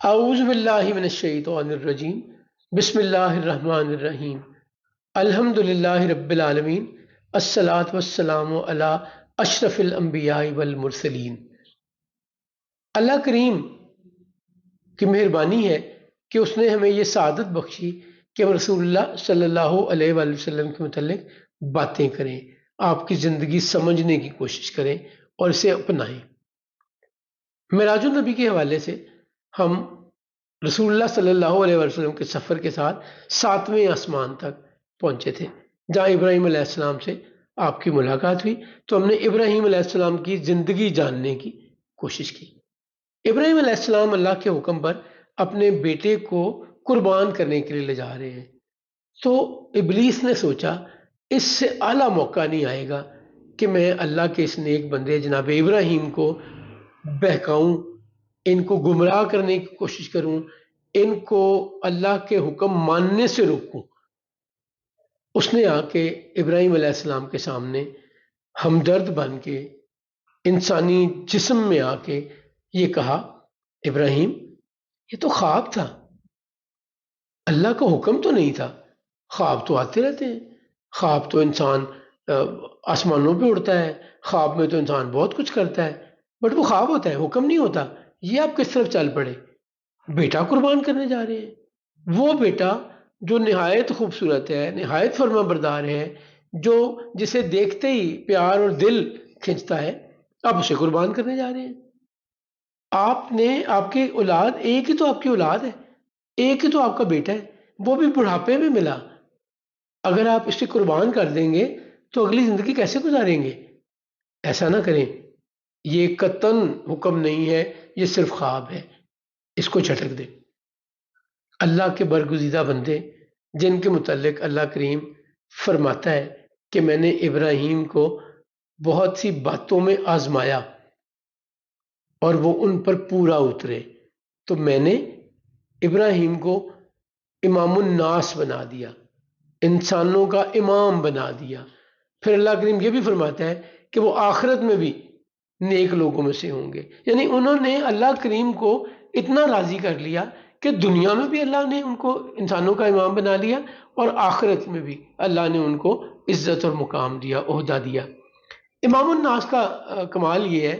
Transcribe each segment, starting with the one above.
اعوذ باللہ من الشیطان الرجیم بسم اللہ الرحمن الرحیم الحمد للہ رب العالمین الصلاۃ والسلام علی اشرف الانبیاء والمرسلین۔ اللہ کریم کی مہربانی ہے کہ اس نے ہمیں یہ سعادت بخشی کہ ہم رسول اللہ صلی اللہ علیہ وآلہ وسلم کے متعلق باتیں کریں، آپ کی زندگی سمجھنے کی کوشش کریں اور اسے اپنائیں۔ معراج النبی کے حوالے سے ہم رسول اللہ صلی اللہ علیہ وسلم کے سفر کے ساتھ 7ویں آسمان تک پہنچے تھے، جہاں ابراہیم علیہ السلام سے آپ کی ملاقات ہوئی تو ہم نے ابراہیم علیہ السلام کی زندگی جاننے کی کوشش کی۔ ابراہیم علیہ السلام اللہ کے حکم پر اپنے بیٹے کو قربان کرنے کے لیے لے جا رہے ہیں، تو ابلیس نے سوچا اس سے اعلیٰ موقع نہیں آئے گا کہ میں اللہ کے اس نیک بندے جناب ابراہیم کو بہکاؤں، ان کو گمراہ کرنے کی کوشش کروں، ان کو اللہ کے حکم ماننے سے روکوں۔ اس نے آ کے ابراہیم علیہ السلام کے سامنے ہمدرد بن کے انسانی جسم میں آ کے یہ کہا، ابراہیم یہ تو خواب تھا، اللہ کا حکم تو نہیں تھا۔ خواب تو آتے رہتے ہیں، خواب تو انسان آسمانوں پہ اڑتا ہے، خواب میں تو انسان بہت کچھ کرتا ہے، بٹ وہ خواب ہوتا ہے، حکم نہیں ہوتا۔ یہ آپ کس طرف چل پڑے؟ بیٹا قربان کرنے جا رہے ہیں، وہ بیٹا جو نہایت خوبصورت ہے، نہایت فرما بردار ہے، جو جسے دیکھتے ہی پیار اور دل کھنچتا ہے، آپ اسے قربان کرنے جا رہے ہیں۔ آپ نے آپ کی اولاد، ایک ہی تو آپ کی اولاد ہے، ایک ہی تو آپ کا بیٹا ہے، وہ بھی بڑھاپے میں ملا، اگر آپ اسے قربان کر دیں گے تو اگلی زندگی کیسے گزاریں گے؟ ایسا نہ کریں، یہ قطعاً حکم نہیں ہے، یہ صرف خواب ہے، اس کو جھٹک دیں۔ اللہ کے برگزیدہ بندے جن کے متعلق اللہ کریم فرماتا ہے کہ میں نے ابراہیم کو بہت سی باتوں میں آزمایا اور وہ ان پر پورا اترے، تو میں نے ابراہیم کو امام الناس بنا دیا، انسانوں کا امام بنا دیا۔ پھر اللہ کریم یہ بھی فرماتا ہے کہ وہ آخرت میں بھی نیک لوگوں میں سے ہوں گے، یعنی انہوں نے اللہ کریم کو اتنا راضی کر لیا کہ دنیا میں بھی اللہ نے ان کو انسانوں کا امام بنا لیا اور آخرت میں بھی اللہ نے ان کو عزت اور مقام دیا، عہدہ دیا۔ امام الناس کا کمال یہ ہے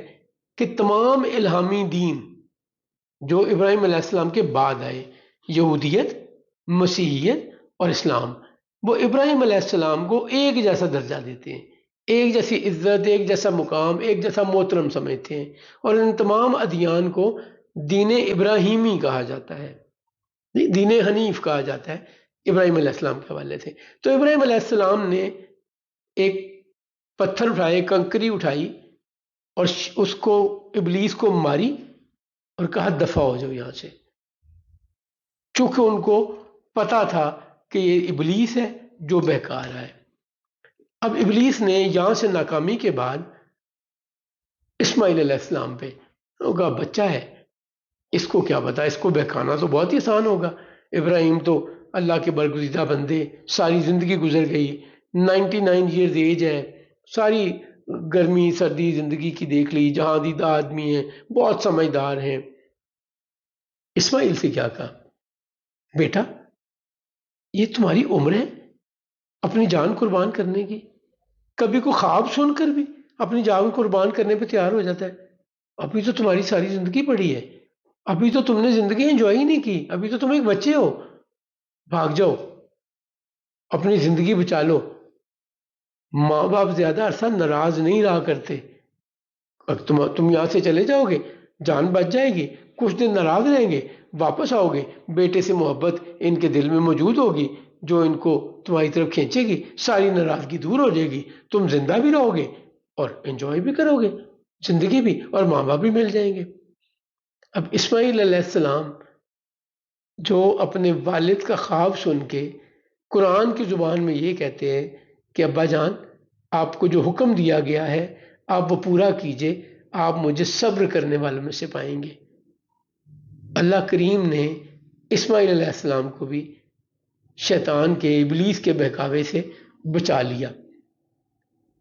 کہ تمام الہامی دین جو ابراہیم علیہ السلام کے بعد آئے، یہودیت، مسیحیت اور اسلام، وہ ابراہیم علیہ السلام کو ایک جیسا درجہ دیتے ہیں، ایک جیسی عزت، ایک جیسا مقام، ایک جیسا محترم سمجھتے ہیں، اور ان تمام ادیان کو دین ابراہیمی کہا جاتا ہے، دین حنیف کہا جاتا ہے ابراہیم علیہ السلام کے حوالے سے۔ تو ابراہیم علیہ السلام نے ایک پتھر اٹھائے، کنکری اٹھائی اور اس کو ابلیس کو ماری اور کہا دفع ہو جاؤ یہاں سے، چونکہ ان کو پتا تھا کہ یہ ابلیس ہے جو بہکا رہا ہے۔ اب ابلیس نے یہاں سے ناکامی کے بعد اسماعیل علیہ السلام پہ ہوگا، بچہ ہے، اس کو کیا پتا، اس کو بہکانا تو بہت ہی آسان ہوگا۔ ابراہیم تو اللہ کے برگزیدہ بندے، ساری زندگی گزر گئی، 99 ایئرز ایج ہے، ساری گرمی سردی زندگی کی دیکھ لی، جہاں دیدہ آدمی ہیں، بہت سمجھدار ہیں۔ اسماعیل سے کیا کہا، بیٹا یہ تمہاری عمر ہے اپنی جان قربان کرنے کی؟ کبھی کوئی خواب سن کر بھی اپنی جان قربان کرنے پہ تیار ہو جاتا ہے؟ ابھی تو تمہاری ساری زندگی پڑی ہے، ابھی تو تم نے زندگی انجوائے ہی نہیں کی، ابھی تو تم ایک بچے ہو، بھاگ جاؤ، اپنی زندگی بچا لو۔ ماں باپ زیادہ عرصہ ناراض نہیں رہا کرتے، اب تم یہاں سے چلے جاؤ گے، جان بچ جائے گی، کچھ دن ناراض رہیں گے، واپس آؤ گے، بیٹے سے محبت ان کے دل میں موجود ہوگی جو ان کو تمہاری طرف کھینچے گی، ساری ناراضگی دور ہو جائے گی، تم زندہ بھی رہو گے اور انجوائے بھی کرو گے زندگی بھی، اور ماں باپ بھی مل جائیں گے۔ اب اسماعیل علیہ السلام جو اپنے والد کا خواب سن کے قرآن کی زبان میں یہ کہتے ہیں کہ ابا جان آپ کو جو حکم دیا گیا ہے آپ وہ پورا کیجئے، آپ مجھے صبر کرنے والوں میں سے پائیں گے۔ اللہ کریم نے اسماعیل علیہ السلام کو بھی شیطان کے، ابلیس کے بہکاوے سے بچا لیا۔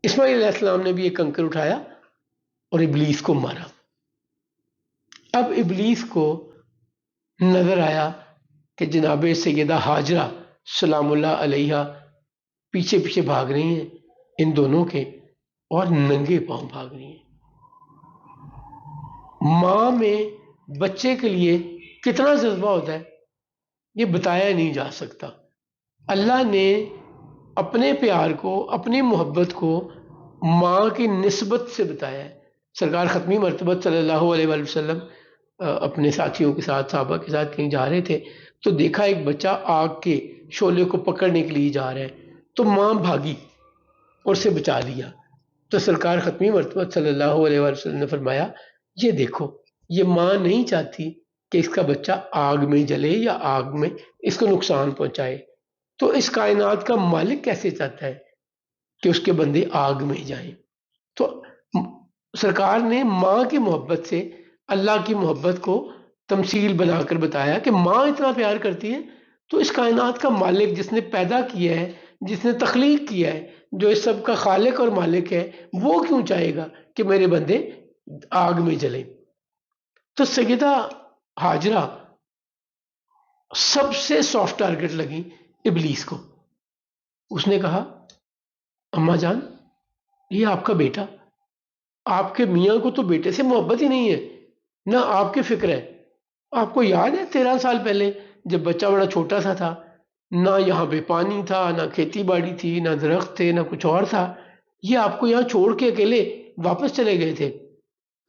اسماعیل علیہ السلام نے بھی ایک کنکر اٹھایا اور ابلیس کو مارا۔ اب ابلیس کو نظر آیا کہ جناب سیدہ ہاجرہ سلام اللہ علیہا پیچھے پیچھے بھاگ رہی ہیں ان دونوں کے، اور ننگے پاؤں بھاگ رہی ہیں۔ ماں میں بچے کے لیے کتنا جذبہ ہوتا ہے یہ بتایا نہیں جا سکتا۔ اللہ نے اپنے پیار کو، اپنی محبت کو ماں کی نسبت سے بتایا ہے۔ سرکار ختمی مرتبہ صلی اللہ علیہ وآلہ وسلم اپنے ساتھیوں کے ساتھ، صحابہ کے ساتھ کہیں جا رہے تھے تو دیکھا ایک بچہ آگ کے شعلے کو پکڑنے کے لیے جا رہا ہے، تو ماں بھاگی اور اسے بچا لیا۔ تو سرکار ختمی مرتبہ صلی اللہ علیہ وآلہ وسلم نے فرمایا، یہ دیکھو، یہ ماں نہیں چاہتی کہ اس کا بچہ آگ میں جلے یا آگ میں اس کو نقصان پہنچائے، تو اس کائنات کا مالک کیسے چاہتا ہے کہ اس کے بندے آگ میں جائیں؟ تو سرکار نے ماں کی محبت سے اللہ کی محبت کو تمثیل بنا کر بتایا کہ ماں اتنا پیار کرتی ہے تو اس کائنات کا مالک، جس نے پیدا کیا ہے، جس نے تخلیق کیا ہے، جو اس سب کا خالق اور مالک ہے، وہ کیوں چاہے گا کہ میرے بندے آگ میں جلیں؟ تو سیدہ ہاجرہ سب سے سافٹ ٹارگٹ لگی ابلیس کو۔ اس نے کہا، اماں جان، یہ آپ کا بیٹا، آپ کے میاں کو تو بیٹے سے محبت ہی نہیں ہے، نہ آپ کی فکر ہے۔ آپ کو یاد ہے 13 سال پہلے جب بچہ بڑا چھوٹا سا تھا، نہ یہاں پہ پانی تھا، نہ کھیتی باڑی تھی، نہ درخت تھے، نہ کچھ اور تھا، یہ آپ کو یہاں چھوڑ کے اکیلے واپس چلے گئے تھے،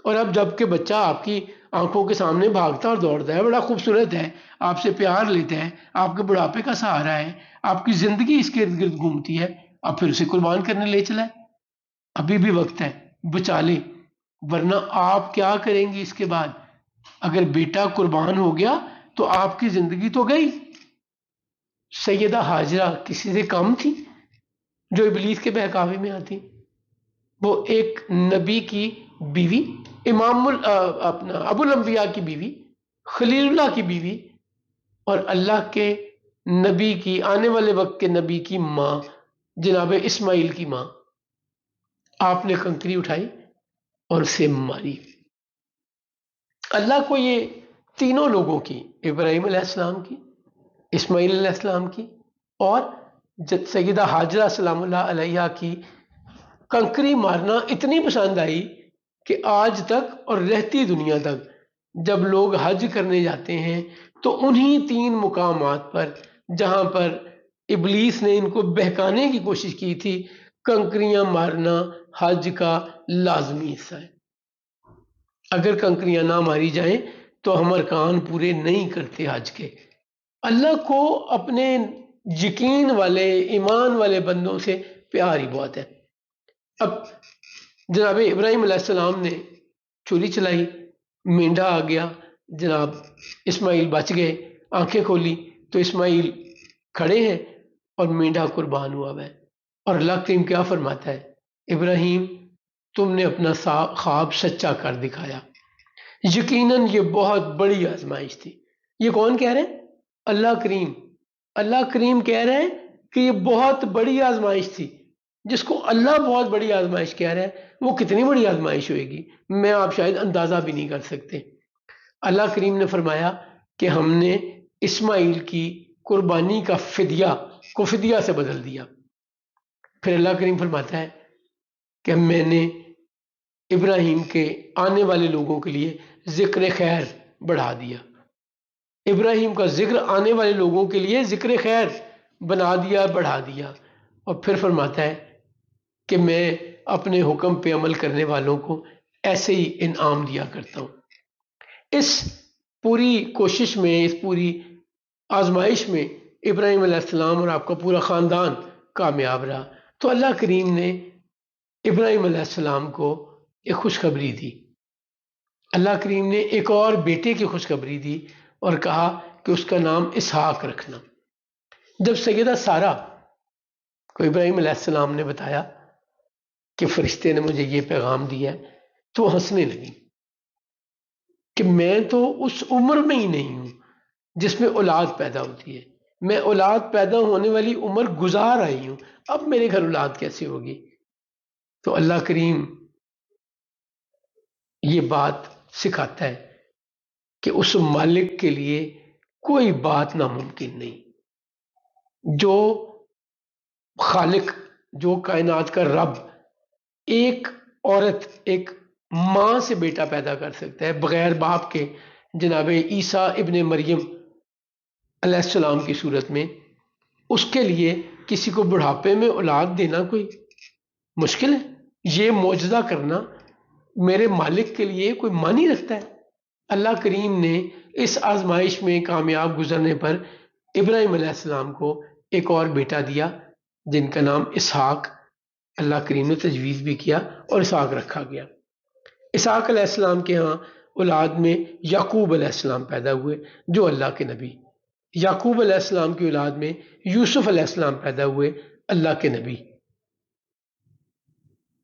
اور اب جب کہ بچہ آپ کی آنکھوں کے سامنے بھاگتا اور دوڑتا ہے، بڑا خوبصورت ہے، آپ سے پیار لیتا ہے، آپ کے بڑھاپے کا سہارا ہے، آپ کی زندگی اس کے ارد گرد گھومتی ہے، اب پھر اسے قربان کرنے لے چلا ہے۔ ابھی بھی وقت ہے، بچا لے، ورنہ آپ کیا کریں گی اس کے بعد؟ اگر بیٹا قربان ہو گیا تو آپ کی زندگی تو گئی۔ سیدہ ہاجرہ کسی سے کم تھی جو ابلیس کے بہکاوے میں آتی؟ وہ ایک نبی کی بیوی، اپنا ابو الانبیاء کی بیوی، خلیل اللہ کی بیوی، اور اللہ کے نبی کی، آنے والے وقت کے نبی کی ماں، جناب اسماعیل کی ماں، آپ نے کنکری اٹھائی اور اسے ماری۔ اللہ کو یہ تینوں لوگوں کی، ابراہیم علیہ السلام کی، اسماعیل علیہ السلام کی، اور سیدہ ہاجرہ سلام اللہ علیہا کی کنکری مارنا اتنی پسند آئی کہ آج تک اور رہتی دنیا تک جب لوگ حج کرنے جاتے ہیں تو انہی 3 مقامات پر جہاں پر ابلیس نے ان کو بہکانے کی کوشش کی تھی، کنکریاں مارنا حج کا لازمی حصہ ہے۔ اگر کنکریاں نہ ماری جائیں تو ہم ارکان پورے نہیں کرتے حج کے۔ اللہ کو اپنے یقین والے، ایمان والے بندوں سے پیار ہی بہت ہے۔ اب جناب ابراہیم علیہ السلام نے چھری چلائی، مینڈا آ گیا، جناب اسماعیل بچ گئے، آنکھیں کھولی تو اسماعیل کھڑے ہیں اور مینڈا قربان ہوا ہے۔ اور اللہ کریم کیا فرماتا ہے، ابراہیم تم نے اپنا خواب سچا کر دکھایا، یقیناً یہ بہت بڑی آزمائش تھی۔ یہ کون کہہ رہے ہیں؟ اللہ کریم۔ اللہ کریم کہہ رہے ہیں کہ یہ بہت بڑی آزمائش تھی۔ جس کو اللہ بہت بڑی آزمائش کہہ رہا ہے وہ کتنی بڑی آزمائش ہوئے گی، میں آپ شاید اندازہ بھی نہیں کر سکتے۔ اللہ کریم نے فرمایا کہ ہم نے اسماعیل کی قربانی کا فدیہ کو فدیہ سے بدل دیا۔ پھر اللہ کریم فرماتا ہے کہ میں نے ابراہیم کے آنے والے لوگوں کے لیے ذکر خیر بڑھا دیا، ابراہیم کا ذکر آنے والے لوگوں کے لیے ذکر خیر بنا دیا، بڑھا دیا۔ اور پھر فرماتا ہے کہ میں اپنے حکم پہ عمل کرنے والوں کو ایسے ہی انعام دیا کرتا ہوں۔ اس پوری کوشش میں، اس پوری آزمائش میں ابراہیم علیہ السلام اور آپ کا پورا خاندان کامیاب رہا۔ تو اللہ کریم نے ابراہیم علیہ السلام کو ایک خوشخبری دی، اللہ کریم نے ایک اور بیٹے کی خوشخبری دی اور کہا کہ اس کا نام اسحاق رکھنا۔ جب سیدہ سارہ کو ابراہیم علیہ السلام نے بتایا کہ فرشتے نے مجھے یہ پیغام دیا ہے تو وہ ہنسنے لگی کہ میں تو اس عمر میں ہی نہیں ہوں جس میں اولاد پیدا ہوتی ہے، میں اولاد پیدا ہونے والی عمر گزار آئی ہوں، اب میرے گھر اولاد کیسے ہوگی؟ تو اللہ کریم یہ بات سکھاتا ہے کہ اس مالک کے لیے کوئی بات ناممکن نہیں۔ جو خالق، جو کائنات کا رب ایک عورت، ایک ماں سے بیٹا پیدا کر سکتا ہے بغیر باپ کے، جناب عیسیٰ ابن مریم علیہ السلام کی صورت میں، اس کے لیے کسی کو بڑھاپے میں اولاد دینا کوئی مشکل ہے؟ یہ معجزہ کرنا میرے مالک کے لیے کوئی معنی رکھتا ہے؟ اللہ کریم نے اس آزمائش میں کامیاب گزرنے پر ابراہیم علیہ السلام کو ایک اور بیٹا دیا جن کا نام اسحاق اللہ کریم نے تجویز بھی کیا اور اسحاق رکھا گیا۔ اسحاق علیہ السلام کے ہاں اولاد میں یعقوب علیہ السلام پیدا ہوئے جو اللہ کے نبی، یعقوب علیہ السلام کی اولاد میں یوسف علیہ السلام پیدا ہوئے اللہ کے نبی۔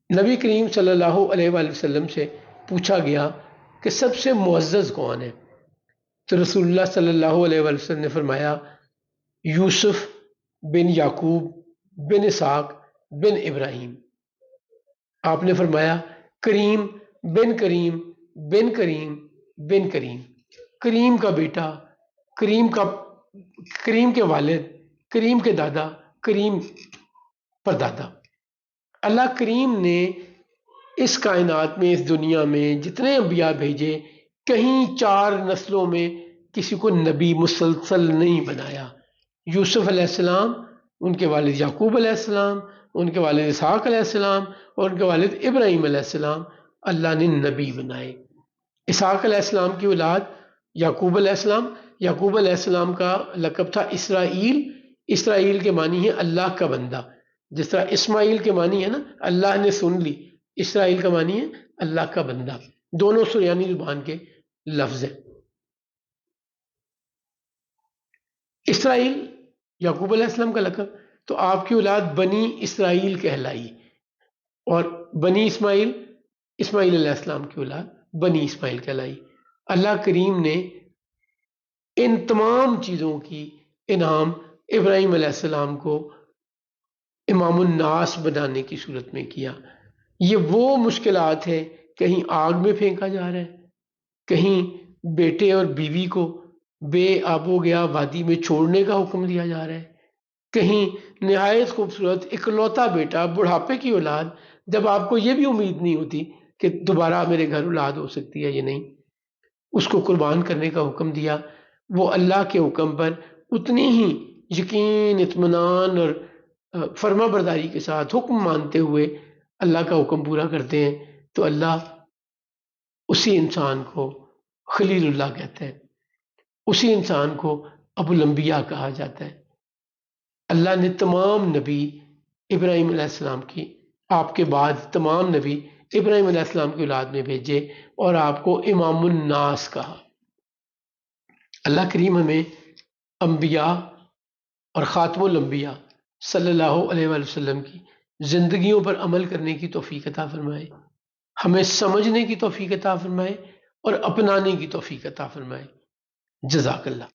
نبی کریم صلی اللہ علیہ وآلہ وسلم سے پوچھا گیا کہ سب سے معزز کون ہے؟ تو رسول اللہ صلی اللہ علیہ وآلہ وسلم نے فرمایا یوسف بن یعقوب بن اسحاق بن ابراہیم۔ آپ نے فرمایا کریم بن کریم بن کریم بن کریم، کریم کا بیٹا، کریم کے والد، کریم کے دادا، کریم پر دادا۔ اللہ کریم نے اس کائنات میں، اس دنیا میں جتنے انبیاء بھیجے، کہیں 4 نسلوں میں کسی کو نبی مسلسل نہیں بنایا۔ یوسف علیہ السلام، ان کے والد یعقوب علیہ السلام، ان کے والد اسحاق علیہ السلام اور ان کے والد ابراہیم علیہ السلام اللہ نے نبی بنائے۔ اسحاق علیہ السلام کی اولاد یعقوب علیہ السلام، یعقوب علیہ السلام کا لقب تھا اسرائیل، اسرائیل کے معنی ہے اللہ کا بندہ، جس طرح اسماعیل کے معنی ہے نا اللہ نے سن لی، اسرائیل کا معنی ہے اللہ کا بندہ، دونوں سریانی زبان کے لفظ ہیں۔ اسرائیل یعقوب علیہ السلام کا لقب، تو آپ کی اولاد بنی اسرائیل کہلائی، اور بنی اسماعیل، اسماعیل علیہ السلام کی اولاد بنی اسماعیل کہلائی۔ اللہ کریم نے ان تمام چیزوں کی انعام ابراہیم علیہ السلام کو امام الناس بنانے کی صورت میں کیا۔ یہ وہ مشکلات ہے، کہیں آگ میں پھینکا جا رہا ہے، کہیں بیٹے اور بیوی کو بے آب و گیا وادی میں چھوڑنے کا حکم دیا جا رہا ہے، کہیں نہایت خوبصورت اکلوتا بیٹا، بڑھاپے کی اولاد، جب آپ کو یہ بھی امید نہیں ہوتی کہ دوبارہ میرے گھر اولاد ہو سکتی ہے یا نہیں، اس کو قربان کرنے کا حکم دیا۔ وہ اللہ کے حکم پر اتنی ہی یقین، اطمینان اور فرما برداری کے ساتھ حکم مانتے ہوئے اللہ کا حکم پورا کرتے ہیں، تو اللہ اسی انسان کو خلیل اللہ کہتا ہے، اسی انسان کو ابو الانبیاء کہا جاتا ہے۔ اللہ نے تمام نبی ابراہیم علیہ السلام کی، آپ کے بعد تمام نبی ابراہیم علیہ السلام کی اولاد میں بھیجے اور آپ کو امام الناس کہا۔ اللہ کریم ہمیں انبیاء اور خاتم الانبیاء صلی اللہ علیہ وآلہ وسلم کی زندگیوں پر عمل کرنے کی توفیق عطا فرمائے، ہمیں سمجھنے کی توفیق عطا فرمائے اور اپنانے کی توفیق عطا فرمائے۔ جزاک اللہ۔